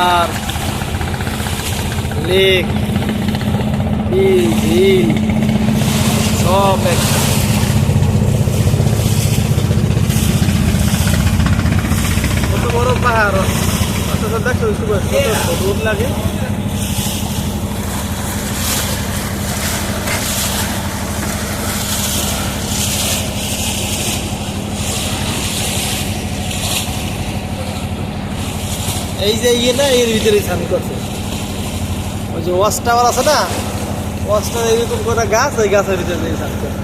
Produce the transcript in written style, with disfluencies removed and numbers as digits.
পাহাড়, লেক, ঝিল সব একটা। কত বড় পাহাড়, অথচ দেখো কত দূর লাগে। এই যে ইয়ে না, এর ভিতরে স্নান করছে। ওই যে ওয়াচ টাওয়ার আছে না, ওয়াচ টাওয়ার এরকম করে গাছ, ওই গাছের ভিতরে স্নান করছে।